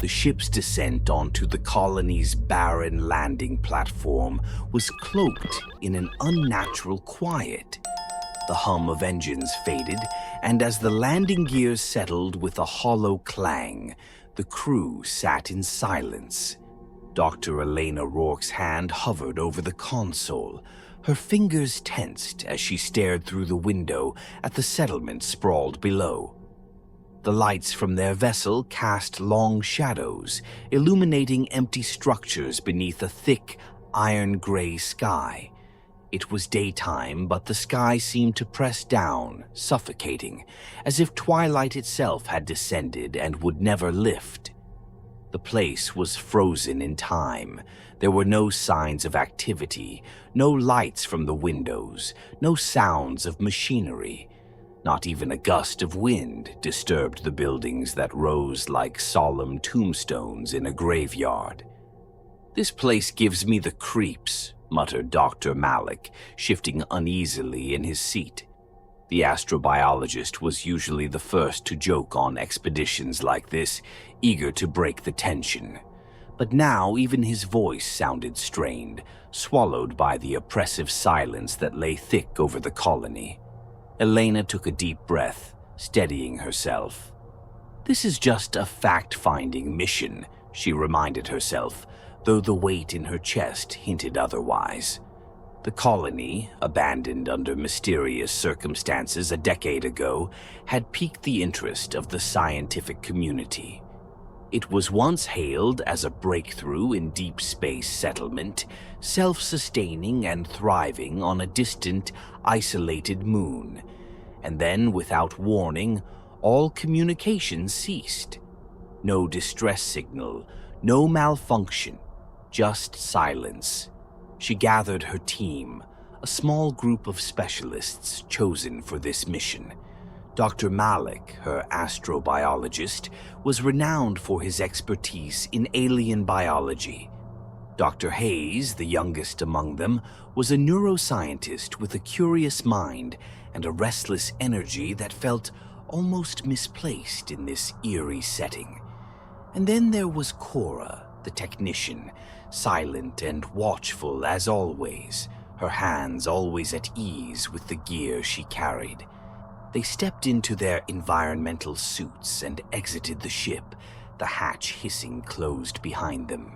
The ship's descent onto the colony's barren landing platform was cloaked in an unnatural quiet. The hum of engines faded, and as the landing gears settled with a hollow clang, the crew sat in silence. Dr. Elena Rourke's hand hovered over the console. Her fingers tensed as she stared through the window at the settlement sprawled below. The lights from their vessel cast long shadows, illuminating empty structures beneath a thick, iron-gray sky. It was daytime, but the sky seemed to press down, suffocating, as if twilight itself had descended and would never lift. The place was frozen in time. There were no signs of activity, no lights from the windows, no sounds of machinery. Not even a gust of wind disturbed the buildings that rose like solemn tombstones in a graveyard. "This place gives me the creeps," muttered Dr. Malik, shifting uneasily in his seat. The astrobiologist was usually the first to joke on expeditions like this, eager to break the tension. But now even his voice sounded strained, swallowed by the oppressive silence that lay thick over the colony. Elena took a deep breath, steadying herself. "This is just a fact-finding mission," she reminded herself, though the weight in her chest hinted otherwise. The colony, abandoned under mysterious circumstances a decade ago, had piqued the interest of the scientific community. It was once hailed as a breakthrough in deep space settlement, self-sustaining and thriving on a distant, isolated moon. And then, without warning, all communication ceased. No distress signal, no malfunction, just silence. She gathered her team, a small group of specialists chosen for this mission. Dr. Malik, her astrobiologist, was renowned for his expertise in alien biology. Dr. Hayes, the youngest among them, was a neuroscientist with a curious mind and a restless energy that felt almost misplaced in this eerie setting. And then there was Cora, the technician, silent and watchful as always, her hands always at ease with the gear she carried. They stepped into their environmental suits and exited the ship, the hatch hissing closed behind them.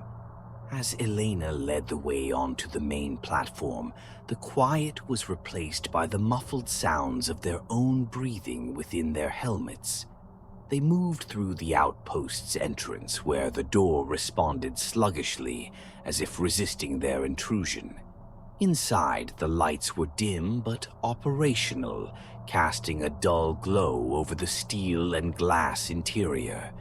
As Elena led the way onto the main platform, the quiet was replaced by the muffled sounds of their own breathing within their helmets. They moved through the outpost's entrance, where the door responded sluggishly, as if resisting their intrusion. Inside, the lights were dim but operational, casting a dull glow over the steel and glass interior.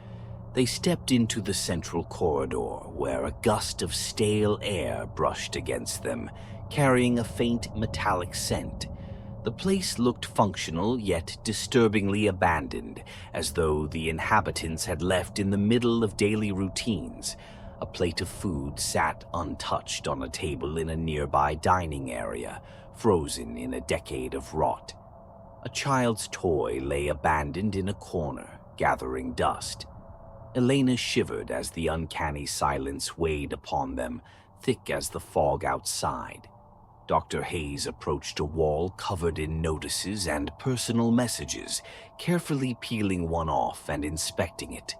They stepped into the central corridor, where a gust of stale air brushed against them, carrying a faint metallic scent. The place looked functional, yet disturbingly abandoned, as though the inhabitants had left in the middle of daily routines. A plate of food sat untouched on a table in a nearby dining area, frozen in a decade of rot. A child's toy lay abandoned in a corner, gathering dust. Elena shivered as the uncanny silence weighed upon them, thick as the fog outside. Dr. Hayes approached a wall covered in notices and personal messages, carefully peeling one off and inspecting it.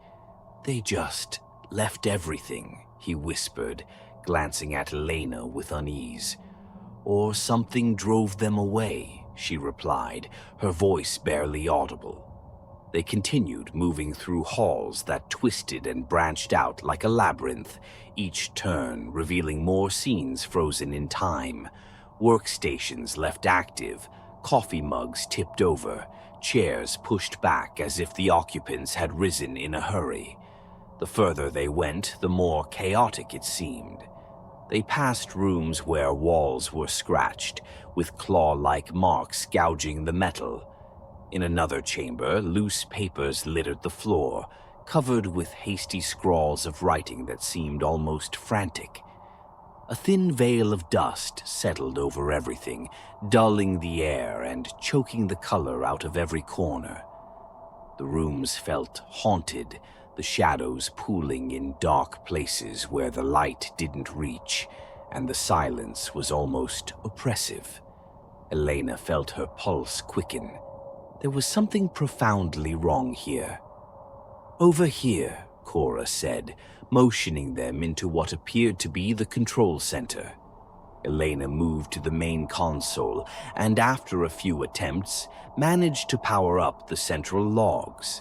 "They just left everything," he whispered, glancing at Elena with unease. "Or something drove them away," she replied, her voice barely audible. They continued moving through halls that twisted and branched out like a labyrinth, each turn revealing more scenes frozen in time. Workstations left active, coffee mugs tipped over, chairs pushed back as if the occupants had risen in a hurry. The further they went, the more chaotic it seemed. They passed rooms where walls were scratched, with claw-like marks gouging the metal. In another chamber, loose papers littered the floor, covered with hasty scrawls of writing that seemed almost frantic. A thin veil of dust settled over everything, dulling the air and choking the color out of every corner. The rooms felt haunted, the shadows pooling in dark places where the light didn't reach, and the silence was almost oppressive. Elena felt her pulse quicken. There was something profoundly wrong here. "Over here," Cora said, motioning them into what appeared to be the control center. Elena moved to the main console and, after a few attempts, managed to power up the central logs.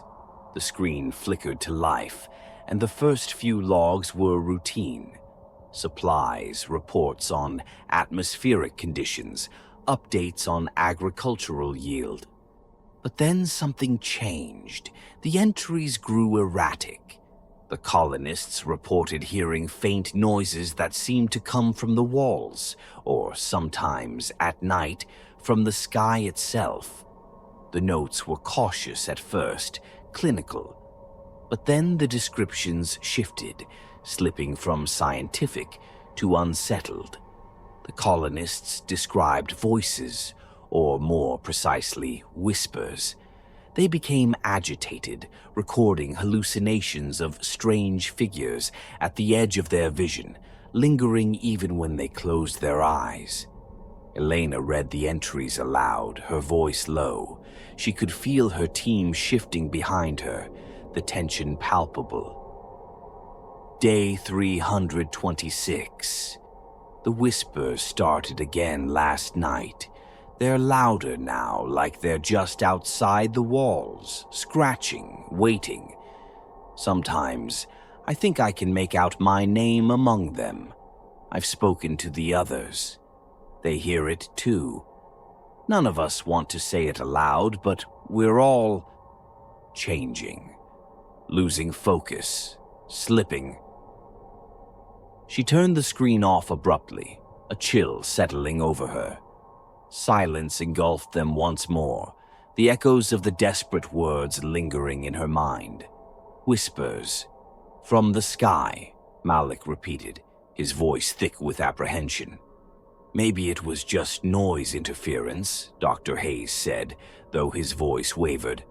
The screen flickered to life, and the first few logs were routine. Supplies, reports on atmospheric conditions, updates on agricultural yield. But then something changed. The entries grew erratic. The colonists reported hearing faint noises that seemed to come from the walls, or sometimes, at night, from the sky itself. The notes were cautious at first, clinical. But then the descriptions shifted, slipping from scientific to unsettled. The colonists described voices, or more precisely, whispers. They became agitated, recording hallucinations of strange figures at the edge of their vision, lingering even when they closed their eyes. Elena read the entries aloud, her voice low. She could feel her team shifting behind her, the tension palpable. Day 326. The whispers started again last night. They're louder now, like they're just outside the walls, scratching, waiting. Sometimes, I think I can make out my name among them. I've spoken to the others. They hear it too. None of us want to say it aloud, but we're all changing, losing focus, slipping. She turned the screen off abruptly, a chill settling over her. Silence engulfed them once more, the echoes of the desperate words lingering in her mind. Whispers. "From the sky," Malik repeated, his voice thick with apprehension. "Maybe it was just noise interference," Dr. Hayes said, though his voice wavered.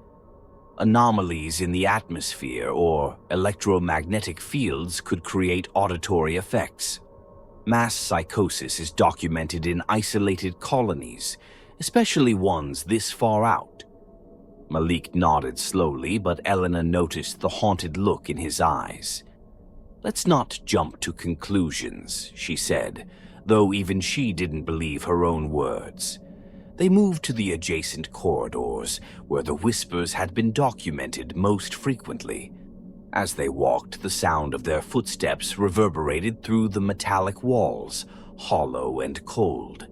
"Anomalies in the atmosphere or electromagnetic fields could create auditory effects. Mass psychosis is documented in isolated colonies, especially ones this far out." Malik nodded slowly, but Elena noticed the haunted look in his eyes. "Let's not jump to conclusions," she said, though even she didn't believe her own words. They moved to the adjacent corridors, where the whispers had been documented most frequently. As they walked, the sound of their footsteps reverberated through the metallic walls, hollow and cold.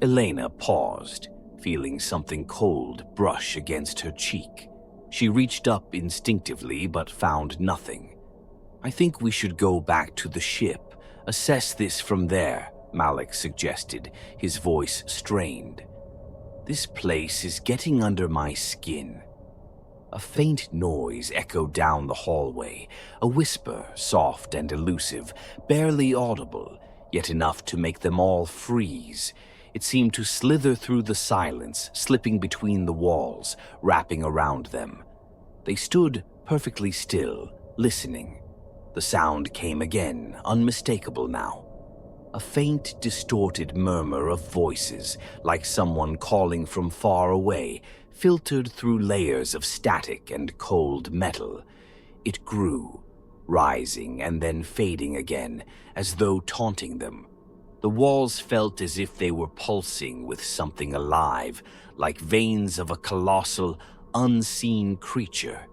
Elena paused, feeling something cold brush against her cheek. She reached up instinctively but found nothing. "I think we should go back to the ship, assess this from there," Malik suggested, his voice strained. "This place is getting under my skin." A faint noise echoed down the hallway, a whisper, soft and elusive, barely audible, yet enough to make them all freeze. It seemed to slither through the silence, slipping between the walls, wrapping around them. They stood perfectly still, listening. The sound came again, unmistakable now. A faint, distorted murmur of voices, like someone calling from far away, filtered through layers of static and cold metal. It grew, rising and then fading again, as though taunting them. The walls felt as if they were pulsing with something alive, like veins of a colossal, unseen creature.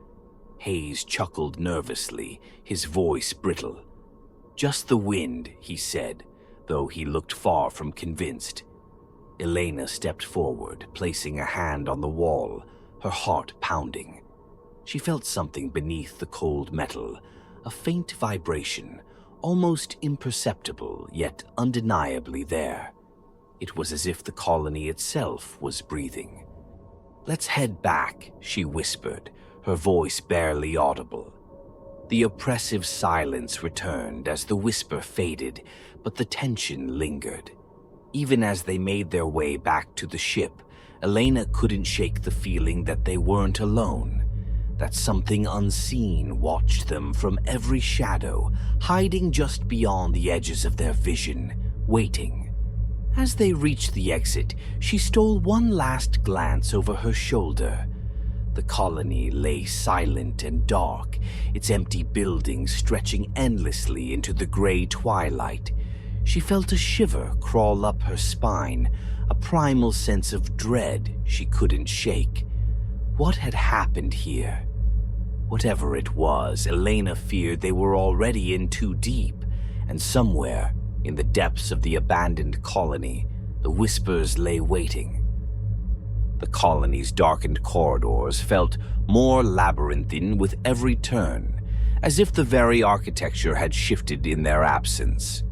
Hayes chuckled nervously, his voice brittle. "Just the wind," he said, though he looked far from convinced. Elena stepped forward, placing a hand on the wall, her heart pounding. She felt something beneath the cold metal, a faint vibration, almost imperceptible, yet undeniably there. It was as if the colony itself was breathing. "Let's head back," she whispered, her voice barely audible. The oppressive silence returned as the whisper faded, but the tension lingered. Even as they made their way back to the ship, Elena couldn't shake the feeling that they weren't alone. that something unseen watched them from every shadow, hiding just beyond the edges of their vision, waiting. As they reached the exit, she stole one last glance over her shoulder. The colony lay silent and dark, its empty buildings stretching endlessly into the gray twilight. She felt a shiver crawl up her spine, a primal sense of dread she couldn't shake. What had happened here? Whatever it was, Elena feared they were already in too deep, and somewhere, in the depths of the abandoned colony, the whispers lay waiting. The colony's darkened corridors felt more labyrinthine with every turn, as if the very architecture had shifted in their absence.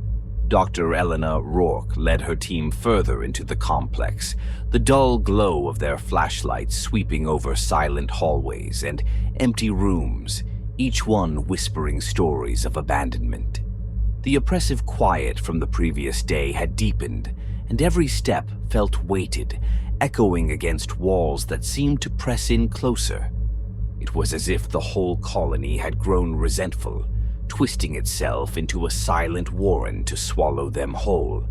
Dr. Elena Rourke led her team further into the complex, the dull glow of their flashlights sweeping over silent hallways and empty rooms, each one whispering stories of abandonment. The oppressive quiet from the previous day had deepened, and every step felt weighted, echoing against walls that seemed to press in closer. It was as if the whole colony had grown resentful, twisting itself into a silent warren to swallow them whole.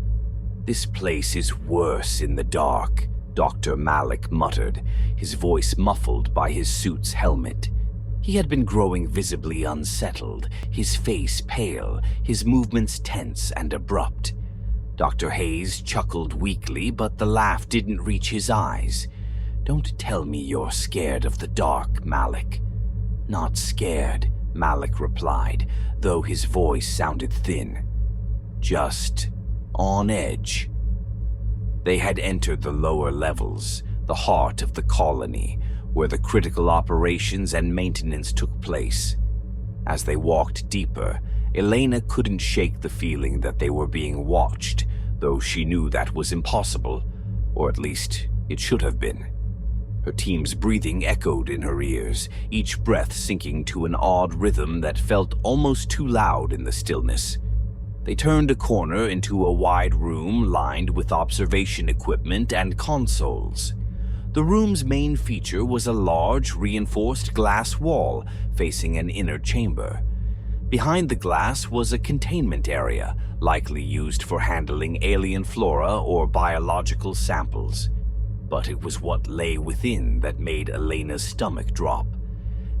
"This place is worse in the dark," Dr. Malik muttered, his voice muffled by his suit's helmet. He had been growing visibly unsettled, his face pale, his movements tense and abrupt. Dr. Hayes chuckled weakly, but the laugh didn't reach his eyes. "Don't tell me you're scared of the dark, Malik." "Not scared," Malik replied, though his voice sounded thin. "Just on edge." They had entered the lower levels, the heart of the colony, where the critical operations and maintenance took place. As they walked deeper, Elena couldn't shake the feeling that they were being watched, though she knew that was impossible, or at least it should have been. Her team's breathing echoed in her ears, each breath sinking to an odd rhythm that felt almost too loud in the stillness. They turned a corner into a wide room lined with observation equipment and consoles. The room's main feature was a large, reinforced glass wall facing an inner chamber. Behind the glass was a containment area, likely used for handling alien flora or biological samples. But it was what lay within that made Elena's stomach drop.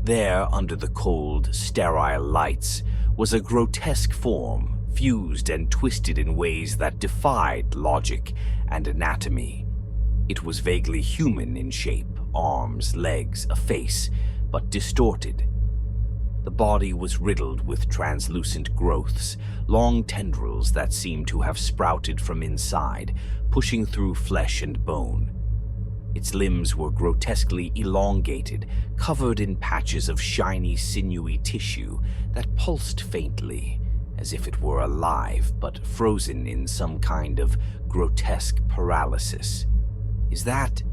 There, under the cold, sterile lights, was a grotesque form, fused and twisted in ways that defied logic and anatomy. It was vaguely human in shape, arms, legs, a face, but distorted. The body was riddled with translucent growths, long tendrils that seemed to have sprouted from inside, pushing through flesh and bone. Its limbs were grotesquely elongated, covered in patches of shiny, sinewy tissue that pulsed faintly, as if it were alive but frozen in some kind of grotesque paralysis. "Is that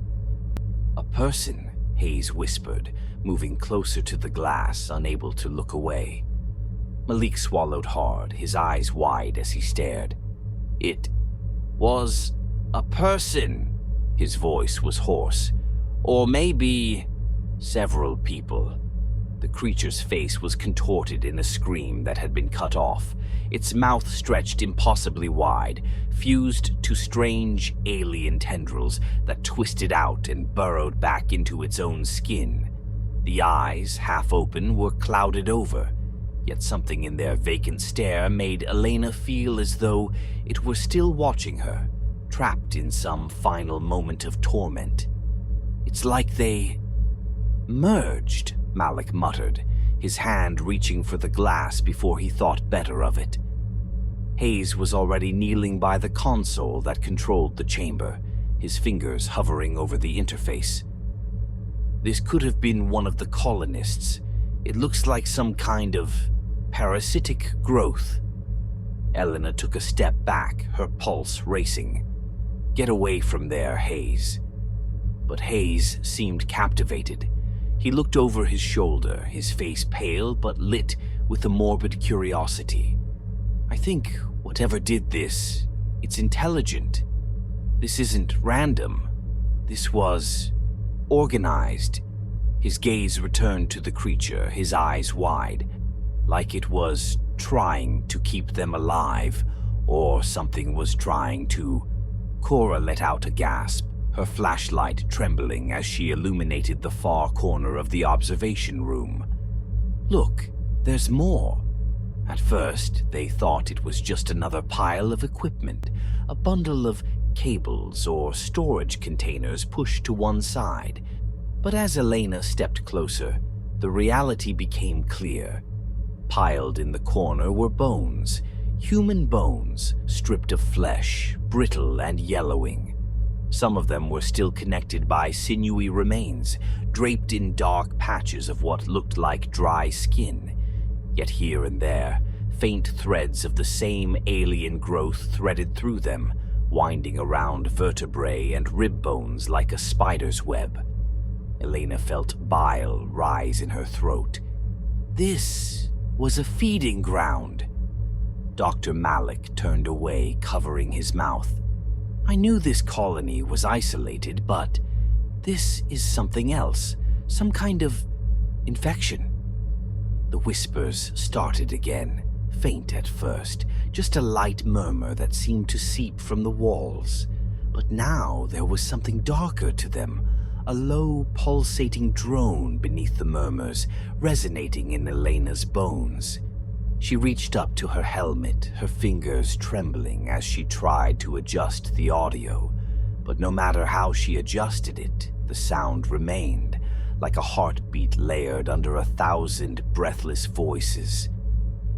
a person?" Hayes whispered, moving closer to the glass, unable to look away. Malik swallowed hard, his eyes wide as he stared. "It was a person." His voice was hoarse. "Or maybe several people." The creature's face was contorted in a scream that had been cut off, its mouth stretched impossibly wide, fused to strange alien tendrils that twisted out and burrowed back into its own skin. The eyes, half open, were clouded over, yet something in their vacant stare made Elena feel as though it were still watching her, trapped in some final moment of torment. "It's like they merged," Malik muttered, his hand reaching for the glass before he thought better of it. Hayes was already kneeling by the console that controlled the chamber, his fingers hovering over the interface. "This could have been one of the colonists. It looks like some kind of parasitic growth." Elena took a step back, her pulse racing. "Get away from there, Hayes." But Hayes seemed captivated. He looked over his shoulder, his face pale but lit with a morbid curiosity. "I think whatever did this, it's intelligent. This isn't random. This was organized. His gaze returned to the creature, his eyes wide, like it was trying to keep them alive, or something was trying to. Cora let out a gasp, her flashlight trembling as she illuminated the far corner of the observation room. Look, there's more. At first, they thought it was just another pile of equipment, a bundle of cables or storage containers pushed to one side. But as Elena stepped closer, the reality became clear. Piled in the corner were bones, human bones, stripped of flesh, brittle and yellowing. Some of them were still connected by sinewy remains, draped in dark patches of what looked like dry skin. Yet here and there, faint threads of the same alien growth threaded through them, winding around vertebrae and rib bones like a spider's web. Elena felt bile rise in her throat. This was a feeding ground. Dr. Malik turned away, covering his mouth. I knew this colony was isolated, but this is something else, some kind of infection. The whispers started again, faint at first, just a light murmur that seemed to seep from the walls. But now there was something darker to them, a low, pulsating drone beneath the murmurs, resonating in Elena's bones. She reached up to her helmet, her fingers trembling as she tried to adjust the audio. But no matter how she adjusted it, the sound remained, like a heartbeat layered under 1,000 breathless voices.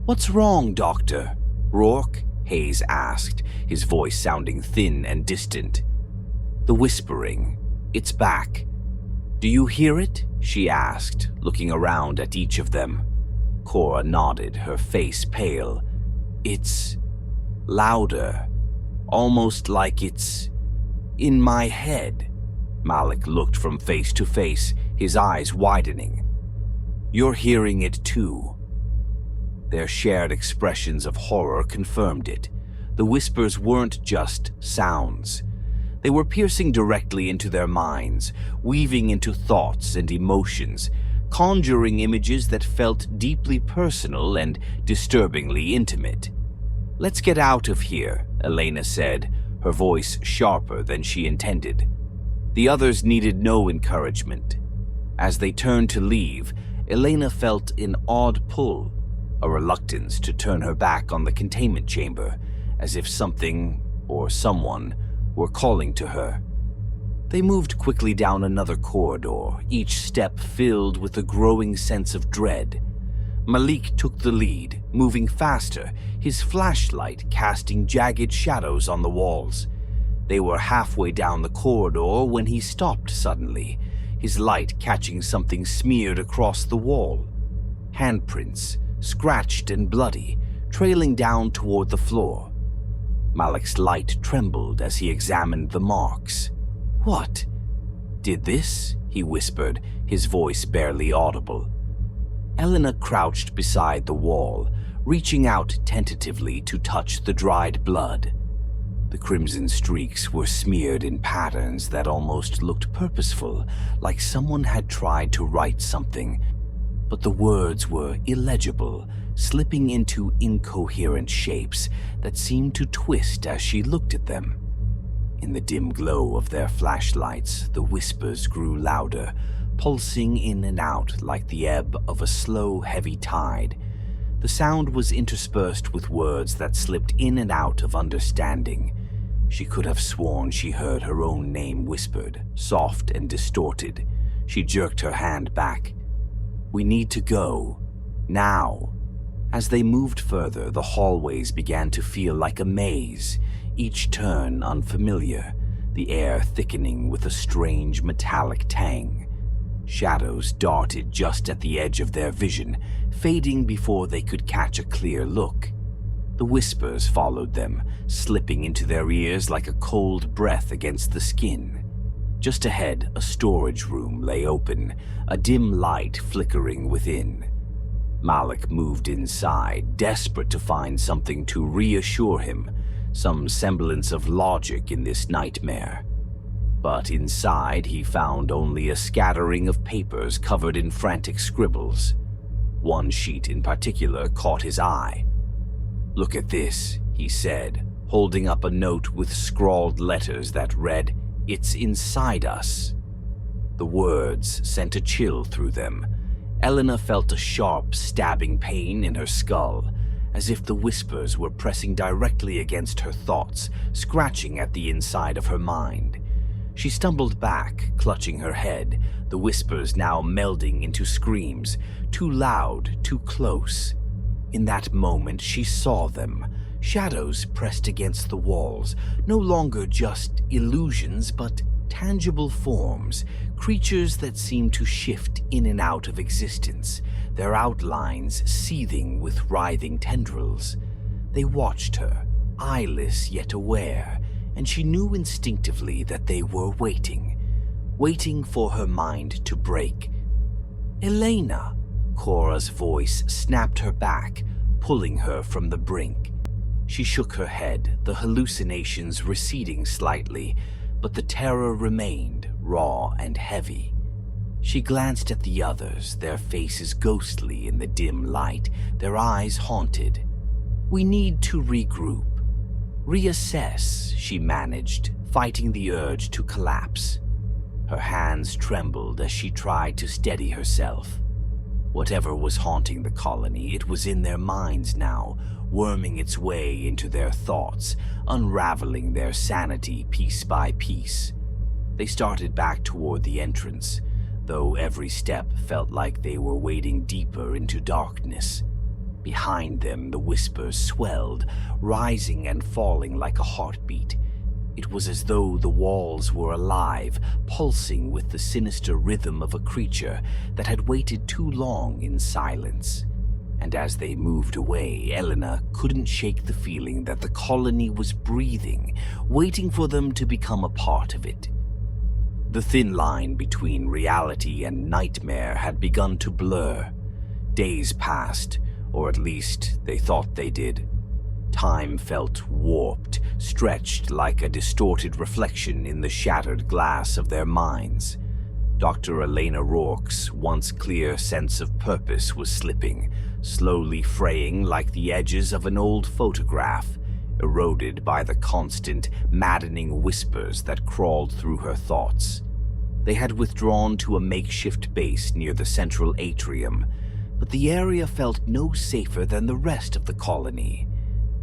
"What's wrong, Doctor?" Rourke, Hayes asked, his voice sounding thin and distant. The whispering. "It's back." "Do you hear it?" she asked, looking around at each of them. Cora nodded, her face pale. "It's louder, almost like it's in my head." Malik looked from face to face, his eyes widening. "You're hearing it too." Their shared expressions of horror confirmed it. The whispers weren't just sounds. They were piercing directly into their minds, weaving into thoughts and emotions, conjuring images that felt deeply personal and disturbingly intimate. "Let's get out of here," Elena said, her voice sharper than she intended. The others needed no encouragement. As they turned to leave, Elena felt an odd pull, a reluctance to turn her back on the containment chamber, as if something or someone were calling to her. They moved quickly down another corridor, each step filled with a growing sense of dread. Malik took the lead, moving faster, his flashlight casting jagged shadows on the walls. They were halfway down the corridor when he stopped suddenly, his light catching something smeared across the wall. Handprints, scratched and bloody, trailing down toward the floor. Malik's light trembled as he examined the marks. "What did this?" he whispered, his voice barely audible. Elena crouched beside the wall, reaching out tentatively to touch the dried blood. The crimson streaks were smeared in patterns that almost looked purposeful, like someone had tried to write something. But the words were illegible, slipping into incoherent shapes that seemed to twist as she looked at them. In the dim glow of their flashlights, the whispers grew louder, pulsing in and out like the ebb of a slow, heavy tide. The sound was interspersed with words that slipped in and out of understanding. She could have sworn she heard her own name whispered, soft and distorted. She jerked her hand back. "We need to go. Now." As they moved further, the hallways began to feel like a maze, each turn unfamiliar, the air thickening with a strange metallic tang. Shadows darted just at the edge of their vision, fading before they could catch a clear look. The whispers followed them, slipping into their ears like a cold breath against the skin. Just ahead, a storage room lay open, a dim light flickering within. Malik moved inside, desperate to find something to reassure him, some semblance of logic in this nightmare. But inside he found only a scattering of papers covered in frantic scribbles. One sheet in particular caught his eye. "Look at this," he said, holding up a note with scrawled letters that read, "It's inside us." The words sent a chill through them. Elena felt a sharp, stabbing pain in her skull, as if the whispers were pressing directly against her thoughts, scratching at the inside of her mind. She stumbled back, clutching her head, the whispers now melding into screams, too loud, too close. In that moment, she saw them, shadows pressed against the walls, no longer just illusions, but tangible forms, creatures that seemed to shift in and out of existence, their outlines seething with writhing tendrils. They watched her, eyeless yet aware, and she knew instinctively that they were waiting for her mind to break. "Elena!" Cora's voice snapped her back, pulling her from the brink. She shook her head, the hallucinations receding slightly, but the terror remained, raw and heavy. She glanced at the others, their faces ghostly in the dim light, their eyes haunted. "We need to regroup. Reassess," she managed, fighting the urge to collapse. Her hands trembled as she tried to steady herself. Whatever was haunting the colony, it was in their minds now, worming its way into their thoughts, unraveling their sanity piece by piece. They started back toward the entrance, though every step felt like they were wading deeper into darkness. Behind them, the whispers swelled, rising and falling like a heartbeat. It was as though the walls were alive, pulsing with the sinister rhythm of a creature that had waited too long in silence. And as they moved away, Elena couldn't shake the feeling that the colony was breathing, waiting for them to become a part of it. The thin line between reality and nightmare had begun to blur. Days passed, or at least they thought they did. Time felt warped, stretched like a distorted reflection in the shattered glass of their minds. Dr. Elena Rourke's once clear sense of purpose was slipping, slowly fraying like the edges of an old photograph, eroded by the constant, maddening whispers that crawled through her thoughts. They had withdrawn to a makeshift base near the central atrium, but the area felt no safer than the rest of the colony.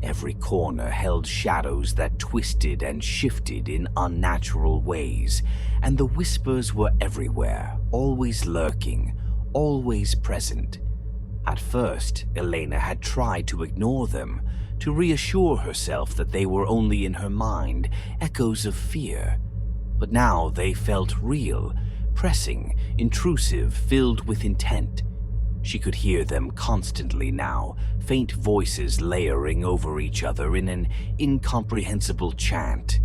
Every corner held shadows that twisted and shifted in unnatural ways, and the whispers were everywhere, always lurking, always present. At first, Elena had tried to ignore them, to reassure herself that they were only in her mind, echoes of fear. But now they felt real, pressing, intrusive, filled with intent. She could hear them constantly now, faint voices layering over each other in an incomprehensible chant.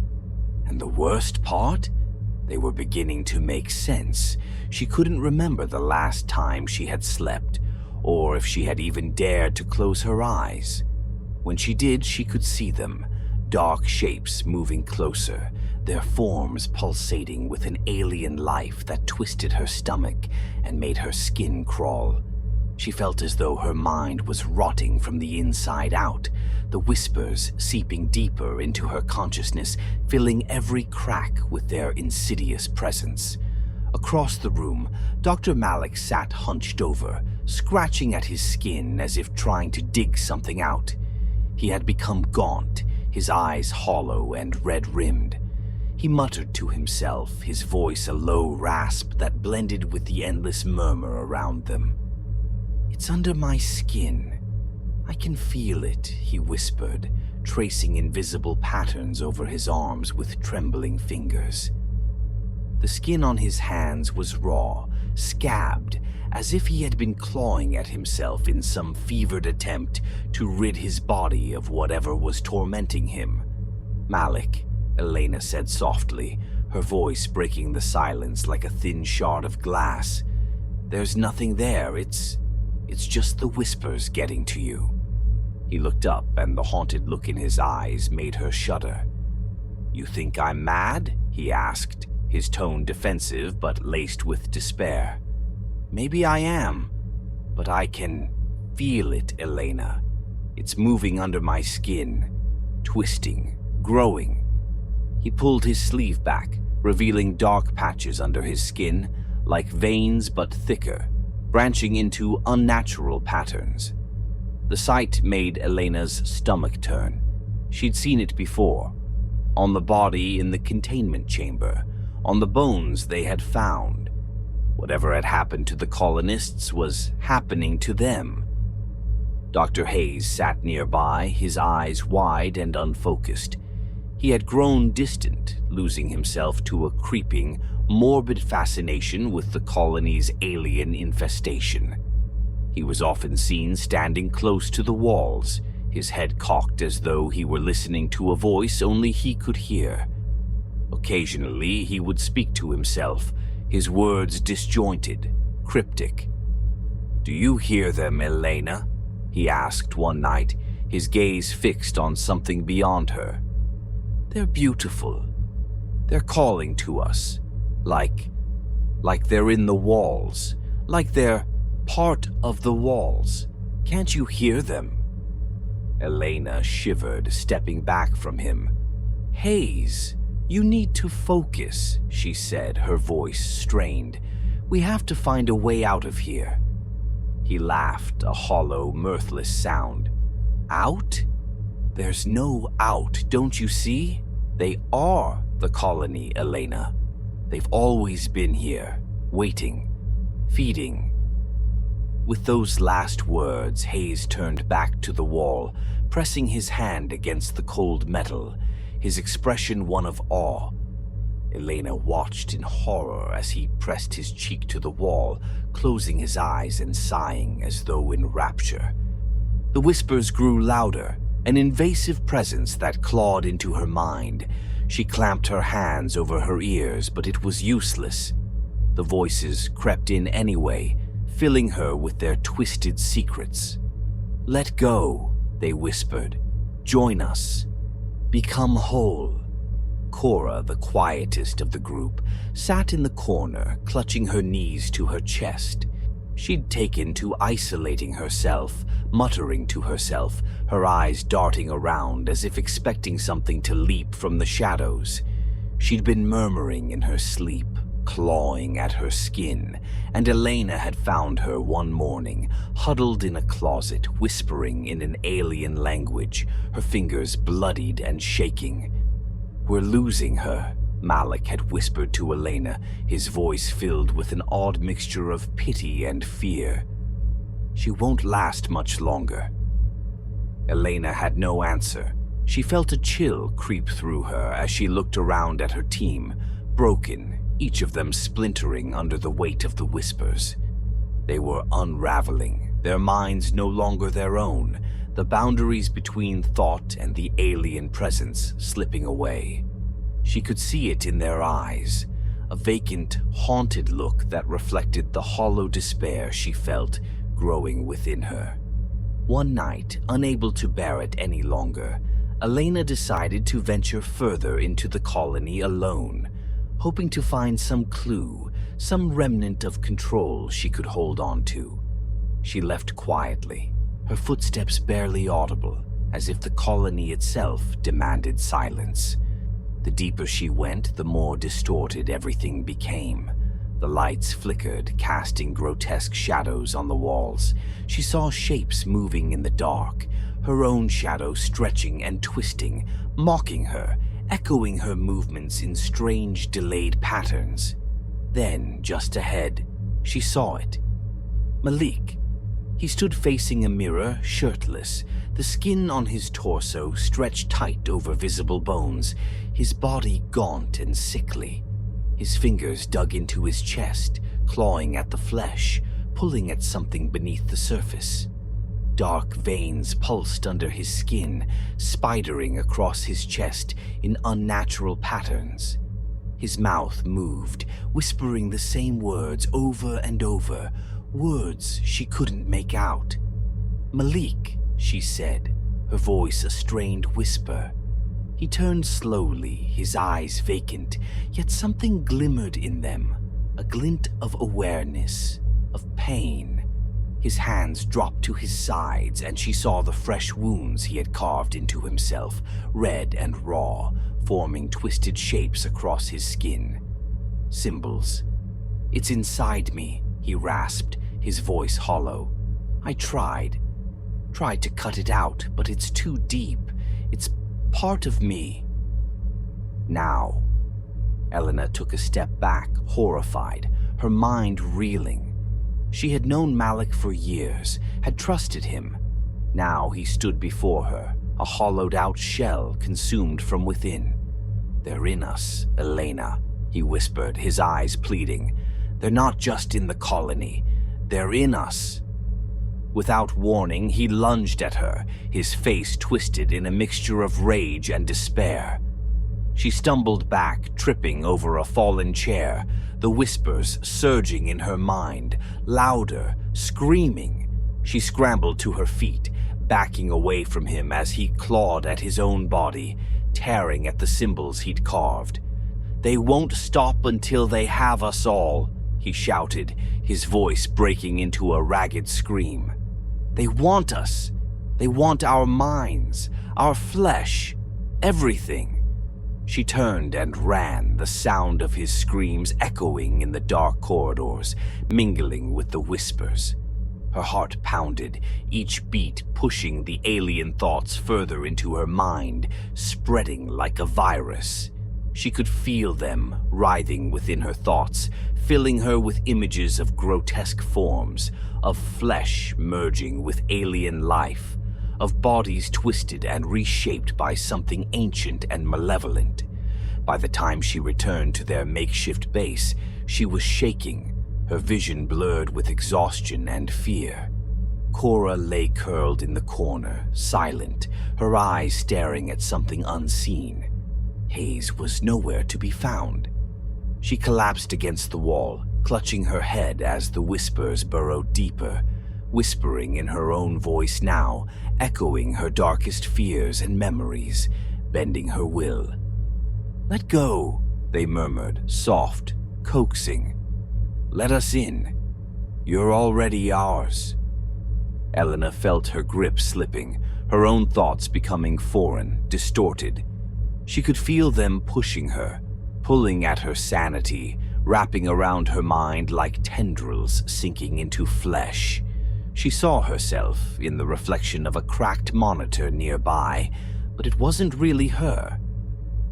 And the worst part? They were beginning to make sense. She couldn't remember the last time she had slept, or if she had even dared to close her eyes. When she did, she could see them, dark shapes moving closer, their forms pulsating with an alien life that twisted her stomach and made her skin crawl. She felt as though her mind was rotting from the inside out, the whispers seeping deeper into her consciousness, filling every crack with their insidious presence. Across the room, Dr. Malik sat hunched over, scratching at his skin as if trying to dig something out. He had become gaunt, his eyes hollow and red-rimmed. He muttered to himself, his voice a low rasp that blended with the endless murmur around them. "It's under my skin. I can feel it," he whispered, tracing invisible patterns over his arms with trembling fingers. The skin on his hands was raw, scabbed, as if he had been clawing at himself in some fevered attempt to rid his body of whatever was tormenting him. "Malik," Elena said softly, her voice breaking the silence like a thin shard of glass. "There's nothing there. It's just the whispers getting to you." He looked up, and the haunted look in his eyes made her shudder. "You think I'm mad?" he asked, his tone defensive but laced with despair. "Maybe I am, but I can feel it, Elena. It's moving under my skin, twisting, growing." He pulled his sleeve back, revealing dark patches under his skin, like veins but thicker, branching into unnatural patterns. The sight made Elena's stomach turn. She'd seen it before, on the body in the containment chamber, on the bones they had found. Whatever had happened to the colonists was happening to them. Dr. Hayes sat nearby, his eyes wide and unfocused. He had grown distant, losing himself to a creeping, morbid fascination with the colony's alien infestation. He was often seen standing close to the walls, his head cocked as though he were listening to a voice only he could hear. Occasionally, he would speak to himself, his words disjointed, cryptic. "Do you hear them, Elena?" he asked one night, his gaze fixed on something beyond her. "They're beautiful. They're calling to us, like they're in the walls, like they're part of the walls. Can't you hear them?" Elena shivered, stepping back from him. "Hayes, you need to focus," she said, her voice strained. "We have to find a way out of here." He laughed, a hollow, mirthless sound. "Out? There's no out, don't you see? They are the colony, Elena. They've always been here, waiting, feeding." With those last words, Hayes turned back to the wall, pressing his hand against the cold metal, his expression one of awe. Elena watched in horror as he pressed his cheek to the wall, closing his eyes and sighing as though in rapture. The whispers grew louder, an invasive presence that clawed into her mind. She clamped her hands over her ears, but it was useless. The voices crept in anyway, filling her with their twisted secrets. "Let go," they whispered. "Join us. Become whole." Cora, the quietest of the group, sat in the corner, clutching her knees to her chest. She'd taken to isolating herself, muttering to herself, her eyes darting around as if expecting something to leap from the shadows. She'd been murmuring in her sleep, clawing at her skin, and Elena had found her one morning, huddled in a closet, whispering in an alien language, her fingers bloodied and shaking. "We're losing her," Malik had whispered to Elena, his voice filled with an odd mixture of pity and fear. "She won't last much longer." Elena had no answer. She felt a chill creep through her as she looked around at her team, broken, each of them splintering under the weight of the whispers. They were unraveling, their minds no longer their own, the boundaries between thought and the alien presence slipping away. She could see it in their eyes, a vacant, haunted look that reflected the hollow despair she felt growing within her. One night, unable to bear it any longer, Elena decided to venture further into the colony alone, hoping to find some clue, some remnant of control she could hold on to. She left quietly, her footsteps barely audible, as if the colony itself demanded silence. The deeper she went, the more distorted everything became. The lights flickered, casting grotesque shadows on the walls. She saw shapes moving in the dark, her own shadow stretching and twisting, mocking her, echoing her movements in strange, delayed patterns. Then, just ahead, she saw it. Malik. He stood facing a mirror, shirtless, the skin on his torso stretched tight over visible bones, his body gaunt and sickly. His fingers dug into his chest, clawing at the flesh, pulling at something beneath the surface. Dark veins pulsed under his skin, spidering across his chest in unnatural patterns. His mouth moved, whispering the same words over and over, words she couldn't make out. "Malik," she said, her voice a strained whisper. He turned slowly, his eyes vacant, yet something glimmered in them, a glint of awareness, of pain. His hands dropped to his sides, and she saw the fresh wounds he had carved into himself, red and raw, forming twisted shapes across his skin. Symbols. "It's inside me," he rasped, his voice hollow. "I tried to cut it out, but it's too deep. It's part of me." Now, Elena took a step back, horrified, her mind reeling. She had known Malik for years, had trusted him. Now he stood before her, a hollowed-out shell consumed from within. "They're in us, Elena," he whispered, his eyes pleading. "They're not just in the colony. They're in us." Without warning, he lunged at her, his face twisted in a mixture of rage and despair. She stumbled back, tripping over a fallen chair, the whispers surging in her mind, louder, screaming. She scrambled to her feet, backing away from him as he clawed at his own body, tearing at the symbols he'd carved. "They won't stop until they have us all," he shouted, his voice breaking into a ragged scream. "They want us. They want our minds, our flesh, everything." She turned and ran, the sound of his screams echoing in the dark corridors, mingling with the whispers. Her heart pounded, each beat pushing the alien thoughts further into her mind, spreading like a virus. She could feel them writhing within her thoughts, filling her with images of grotesque forms, of flesh merging with alien life, of bodies twisted and reshaped by something ancient and malevolent. By the time she returned to their makeshift base, she was shaking, her vision blurred with exhaustion and fear. Cora lay curled in the corner, silent, her eyes staring at something unseen. Hayes was nowhere to be found. She collapsed against the wall, clutching her head as the whispers burrowed deeper, whispering in her own voice now, echoing her darkest fears and memories, bending her will. "Let go," they murmured, soft, coaxing. "Let us in. You're already ours." Elena felt her grip slipping, her own thoughts becoming foreign, distorted. She could feel them pushing her, pulling at her sanity, wrapping around her mind like tendrils sinking into flesh. She saw herself in the reflection of a cracked monitor nearby, but it wasn't really her.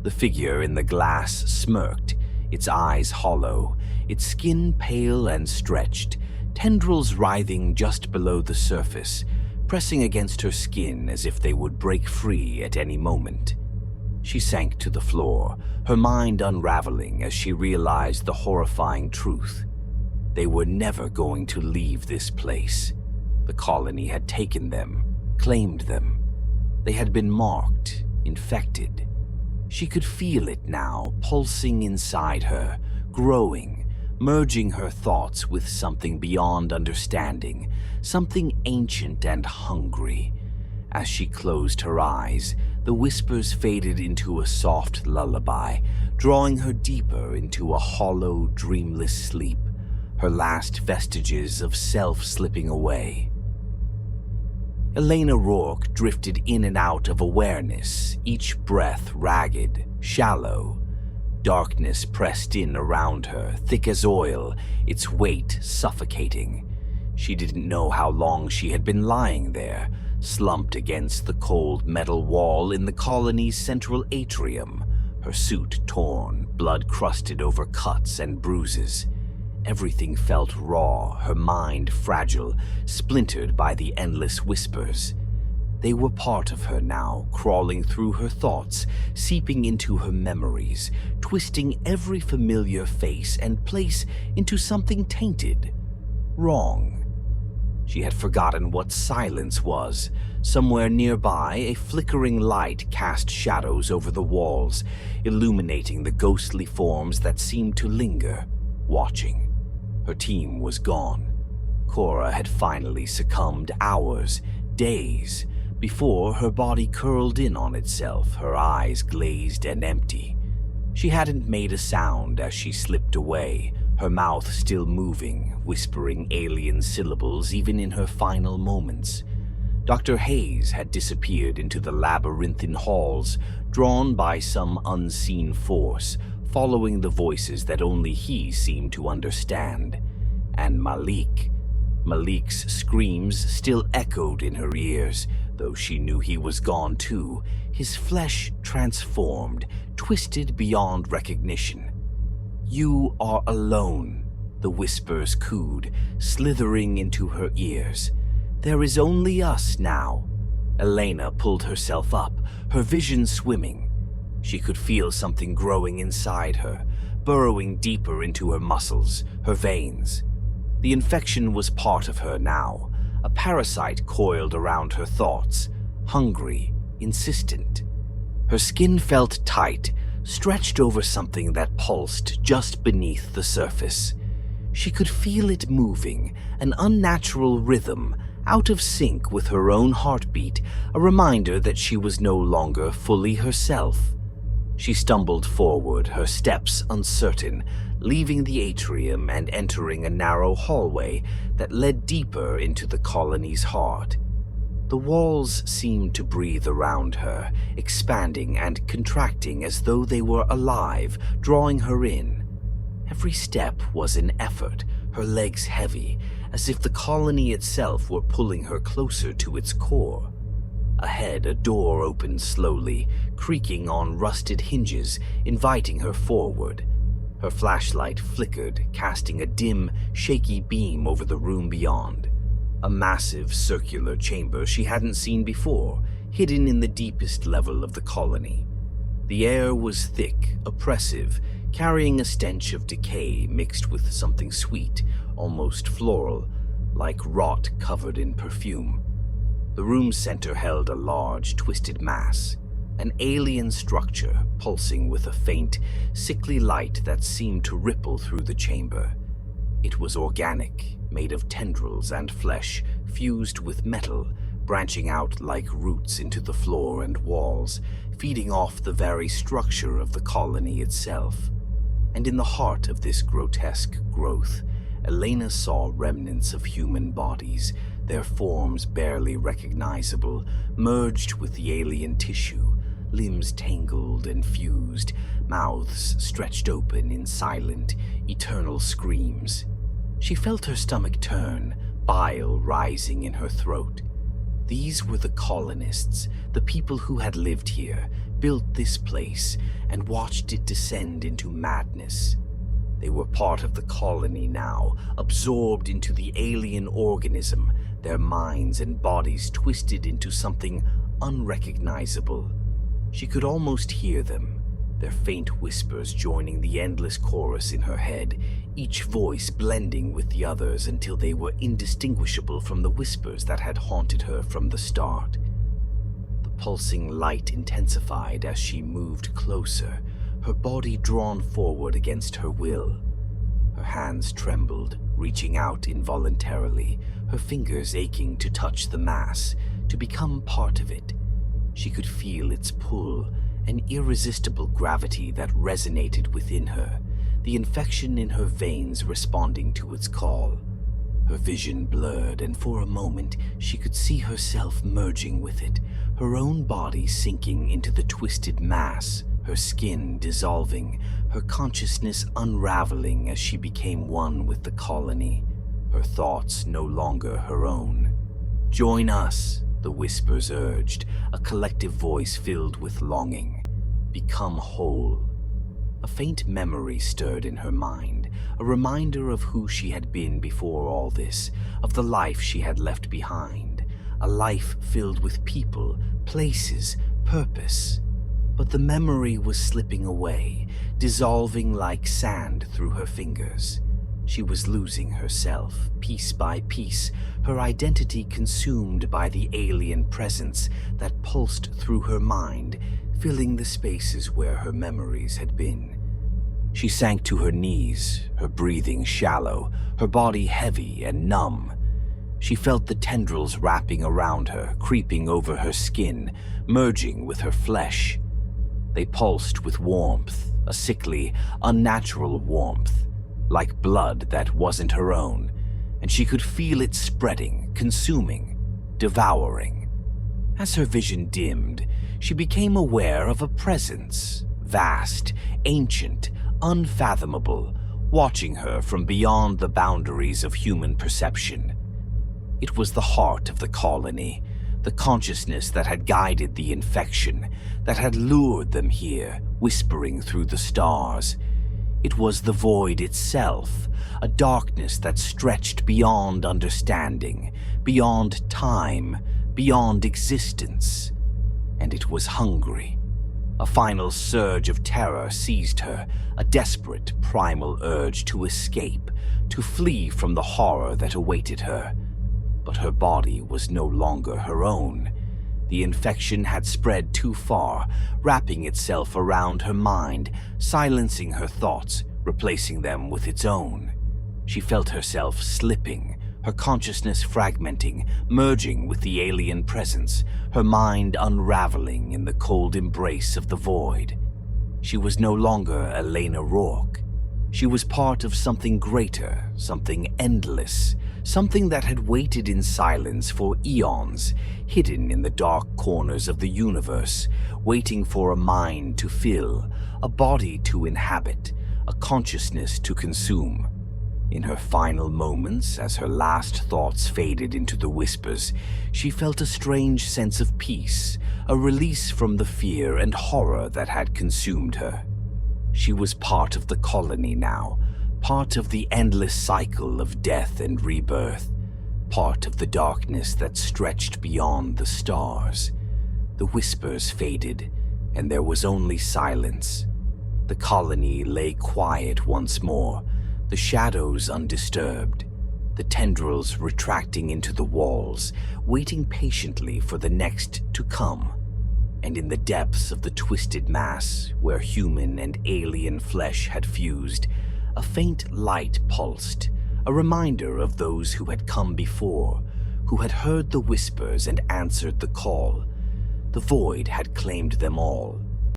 The figure in the glass smirked, its eyes hollow, its skin pale and stretched, tendrils writhing just below the surface, pressing against her skin as if they would break free at any moment. She sank to the floor, her mind unraveling as she realized the horrifying truth. They were never going to leave this place. The colony had taken them, claimed them. They had been marked, infected. She could feel it now, pulsing inside her, growing, merging her thoughts with something beyond understanding, something ancient and hungry. As she closed her eyes, the whispers faded into a soft lullaby, drawing her deeper into a hollow, dreamless sleep, her last vestiges of self slipping away. Elena Rourke drifted in and out of awareness, each breath ragged, shallow. Darkness pressed in around her, thick as oil, its weight suffocating. She didn't know how long she had been lying there, slumped against the cold metal wall in the colony's central atrium, her suit torn, blood crusted over cuts and bruises. Everything felt raw, her mind fragile, splintered by the endless whispers. They were part of her now, crawling through her thoughts, seeping into her memories, twisting every familiar face and place into something tainted, wrong. She had forgotten what silence was. Somewhere nearby, a flickering light cast shadows over the walls, illuminating the ghostly forms that seemed to linger, watching. Her team was gone. Cora had finally succumbed hours, days, Before, her body curled in on itself, her eyes glazed and empty. She hadn't made a sound as she slipped away, her mouth still moving, whispering alien syllables even in her final moments. Dr. Hayes had disappeared into the labyrinthine halls, drawn by some unseen force, following the voices that only he seemed to understand. And Malik's screams still echoed in her ears, though she knew he was gone too, his flesh transformed, twisted beyond recognition. "You are alone," the whispers cooed, slithering into her ears. "There is only us now." Elena pulled herself up, her vision swimming. She could feel something growing inside her, burrowing deeper into her muscles, her veins. The infection was part of her now, a parasite coiled around her thoughts, hungry, insistent. Her skin felt tight, stretched over something that pulsed just beneath the surface. She could feel it moving, an unnatural rhythm, out of sync with her own heartbeat, a reminder that she was no longer fully herself. She stumbled forward, her steps uncertain, leaving the atrium and entering a narrow hallway that led deeper into the colony's heart. The walls seemed to breathe around her, expanding and contracting as though they were alive, drawing her in. Every step was an effort, her legs heavy, as if the colony itself were pulling her closer to its core. Ahead, a door opened slowly, creaking on rusted hinges, inviting her forward. Her flashlight flickered, casting a dim, shaky beam over the room beyond. A massive circular chamber she hadn't seen before, hidden in the deepest level of the colony. The air was thick, oppressive, carrying a stench of decay mixed with something sweet, almost floral, like rot covered in perfume. The room's center held a large, twisted mass, an alien structure pulsing with a faint, sickly light that seemed to ripple through the chamber. It was organic, made of tendrils and flesh, fused with metal, branching out like roots into the floor and walls, feeding off the very structure of the colony itself. And in the heart of this grotesque growth, Elena saw remnants of human bodies, their forms barely recognizable, merged with the alien tissue, limbs tangled and fused, mouths stretched open in silent, eternal screams. She felt her stomach turn, bile rising in her throat. These were the colonists, the people who had lived here, built this place, and watched it descend into madness. They were part of the colony now, absorbed into the alien organism, their minds and bodies twisted into something unrecognizable. She could almost hear them, their faint whispers joining the endless chorus in her head, each voice blending with the others until they were indistinguishable from the whispers that had haunted her from the start. The pulsing light intensified as she moved closer, her body drawn forward against her will. Her hands trembled, reaching out involuntarily, her fingers aching to touch the mass, to become part of it. She could feel its pull, an irresistible gravity that resonated within her, the infection in her veins responding to its call. Her vision blurred, and for a moment she could see herself merging with it, her own body sinking into the twisted mass, her skin dissolving, her consciousness unraveling as she became one with the colony, her thoughts no longer her own. "Join us," the whispers urged, a collective voice filled with longing. "Become whole." A faint memory stirred in her mind, a reminder of who she had been before all this, of the life she had left behind, a life filled with people, places, purpose. But the memory was slipping away, dissolving like sand through her fingers. She was losing herself, piece by piece, her identity consumed by the alien presence that pulsed through her mind, filling the spaces where her memories had been. She sank to her knees, her breathing shallow, her body heavy and numb. She felt the tendrils wrapping around her, creeping over her skin, merging with her flesh. They pulsed with warmth, a sickly, unnatural warmth, like blood that wasn't her own, and she could feel it spreading, consuming, devouring. As her vision dimmed, she became aware of a presence, vast, ancient, unfathomable, watching her from beyond the boundaries of human perception. It was the heart of the colony, the consciousness that had guided the infection, that had lured them here, whispering through the stars. It was the void itself, a darkness that stretched beyond understanding, beyond time, beyond existence. And it was hungry. A final surge of terror seized her, a desperate, primal urge to escape, to flee from the horror that awaited her. But her body was no longer her own. The infection had spread too far, wrapping itself around her mind, silencing her thoughts, replacing them with its own. She felt herself slipping, her consciousness fragmenting, merging with the alien presence, her mind unraveling in the cold embrace of the void. She was no longer Elena Rourke. She was part of something greater, something endless, something that had waited in silence for eons, hidden in the dark corners of the universe, waiting for a mind to fill, a body to inhabit, a consciousness to consume. In her final moments, as her last thoughts faded into the whispers, she felt a strange sense of peace, a release from the fear and horror that had consumed her. She was part of the colony now, part of the endless cycle of death and rebirth, part of the darkness that stretched beyond the stars. The whispers faded, and there was only silence. The colony lay quiet once more, the shadows undisturbed, the tendrils retracting into the walls, waiting patiently for the next to come. And in the depths of the twisted mass, where human and alien flesh had fused, a faint light pulsed, a reminder of those who had come before, who had heard the whispers and answered the call. The void had claimed them all,